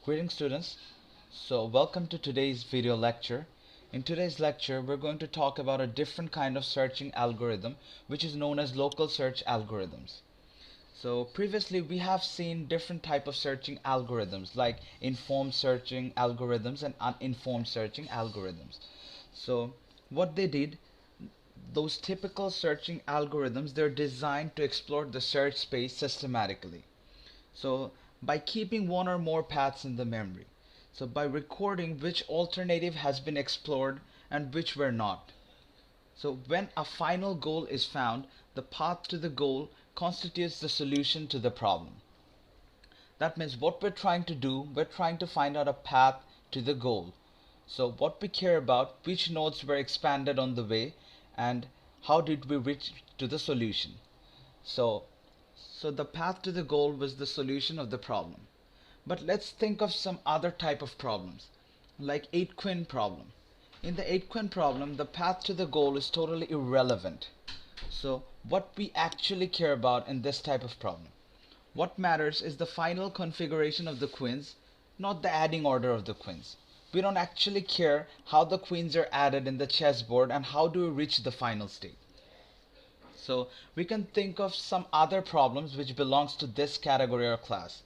Greetings students. Welcome to today's video lecture. In today's lecture we're going to talk about a different kind of searching algorithm which is known as local search algorithms. So previously we have seen different type of searching algorithms like informed searching algorithms and uninformed searching algorithms. So what they did, those typical searching algorithms, they're designed to explore the search space systematically. So by keeping one or more paths in the memory. So by recording which alternative has been explored and which were not. So when a final goal is found, the path to the goal constitutes the solution to the problem. That means what we're trying to do, we're trying to find out a path to the goal. So what we care about, which nodes were expanded on the way, and how did we reach to the solution. So so the path to the goal was the solution of the problem. But let's think of some other type of problems, like 8-quin problem. In the 8-quin problem, the path to the goal is totally irrelevant. So what we actually care about in this type of problem, what matters is the final configuration of the queens, not the adding order of the queens. We don't actually care how the queens are added in the chessboard and how do we reach the final state. So we can think of some other problems which belongs to this category or class.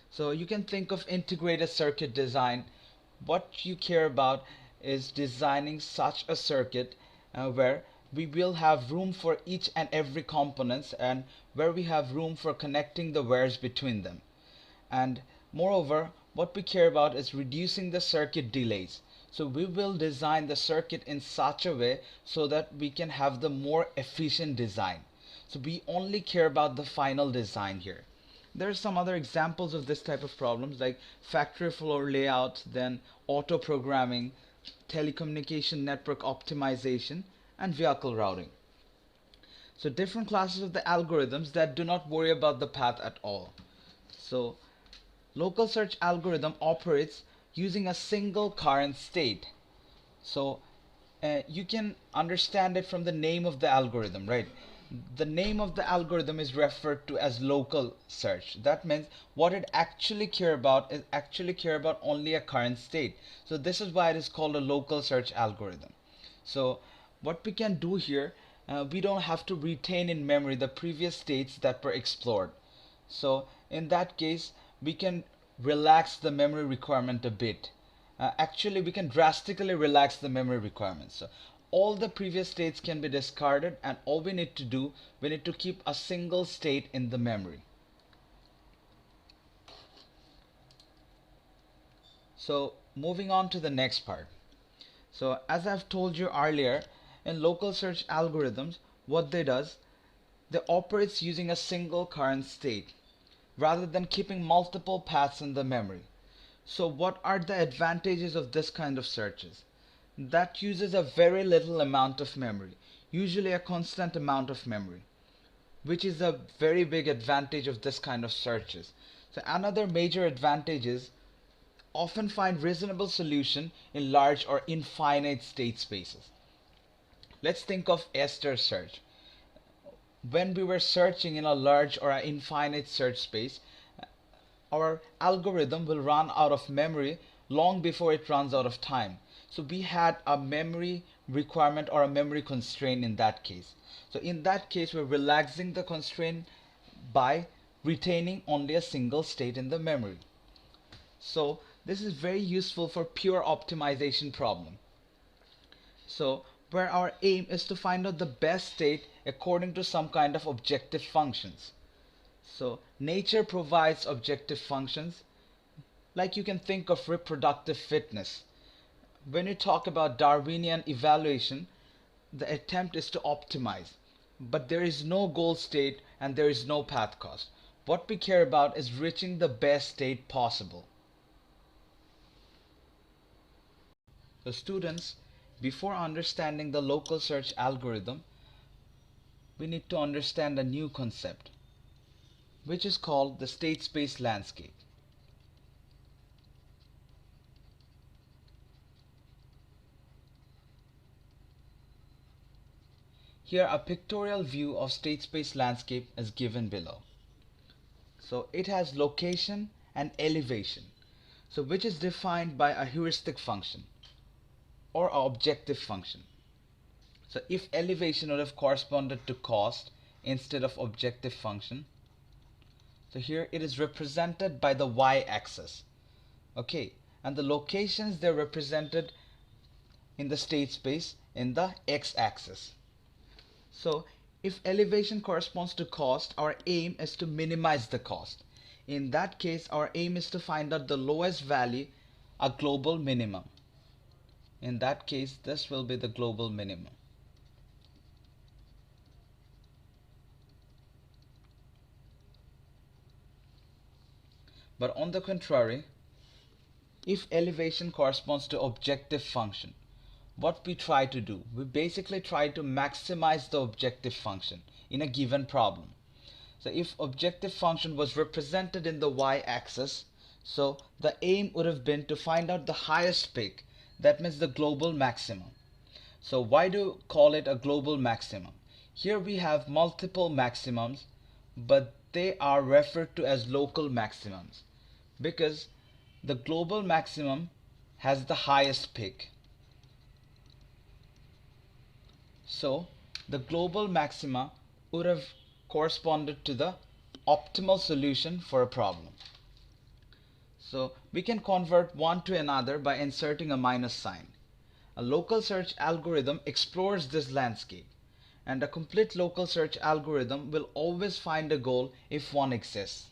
So you can think of integrated circuit design. What you care about is designing such a circuit where we will have room for each and every components and where we have room for connecting the wires between them. And moreover, what we care about is reducing the circuit delays. So we will design the circuit in such a way so that we can have the more efficient design. So we only care about the final design here. There are some other examples of this type of problems like factory floor layout, then auto programming, telecommunication network optimization, and vehicle routing. So different classes of the algorithms that do not worry about the path at all. So local search algorithm operates using a single current state. So you can understand it from the name of the algorithm, right? The name of the algorithm is referred to as local search. That means what it actually care about is actually care about only a current state. So this is why it is called a local search algorithm. So what we can do here, we don't have to retain in memory the previous states that were explored. So in that case, we can relax the memory requirement a bit. Actually, we can drastically relax the memory requirements. So all the previous states can be discarded and all we need to do, we need to keep a single state in the memory. So moving on to the next part. So as I've told you earlier, in local search algorithms, what they does, they operates using a single current state rather than keeping multiple paths in the memory. So what are the advantages of this kind of searches? That uses a very little amount of memory, usually a constant amount of memory, which is a very big advantage of this kind of searches. So another major advantage is often find reasonable solution in large or infinite state spaces. Let's think of Esther search. When we were searching in a large or an infinite search space, our algorithm will run out of memory long before it runs out of time. So we had a memory requirement or a memory constraint in that case. So in that case, we're relaxing the constraint by retaining only a single state in the memory. So this is very useful for pure optimization problem. So where our aim is to find out the best state according to some kind of objective functions. So nature provides objective functions, like you can think of reproductive fitness. When you talk about Darwinian evaluation, the attempt is to optimize, but there is no goal state and there is no path cost. What we care about is reaching the best state possible. So students, before understanding the local search algorithm, we need to understand a new concept, which is called the state space landscape. Here a pictorial view of state space landscape is given below. So it has location and elevation. So which is defined by a heuristic function or an objective function. So if elevation would have corresponded to cost instead of objective function, so here it is represented by the y-axis, okay, and the locations, they're represented in the state space in the x-axis. So if elevation corresponds to cost, our aim is to minimize the cost. In that case, our aim is to find out the lowest value, a global minimum. In that case, this will be the global minimum. But on the contrary, if elevation corresponds to objective function, what we try to do, we basically try to maximize the objective function in a given problem. So if objective function was represented in the y-axis, so the aim would have been to find out the highest peak, that means the global maximum. So why do you call it a global maximum? Here we have multiple maximums, but they are referred to as local maximums because the global maximum has the highest peak. So the global maxima would have corresponded to the optimal solution for a problem. So we can convert one to another by inserting a minus sign. A local search algorithm explores this landscape, and a complete local search algorithm will always find a goal if one exists.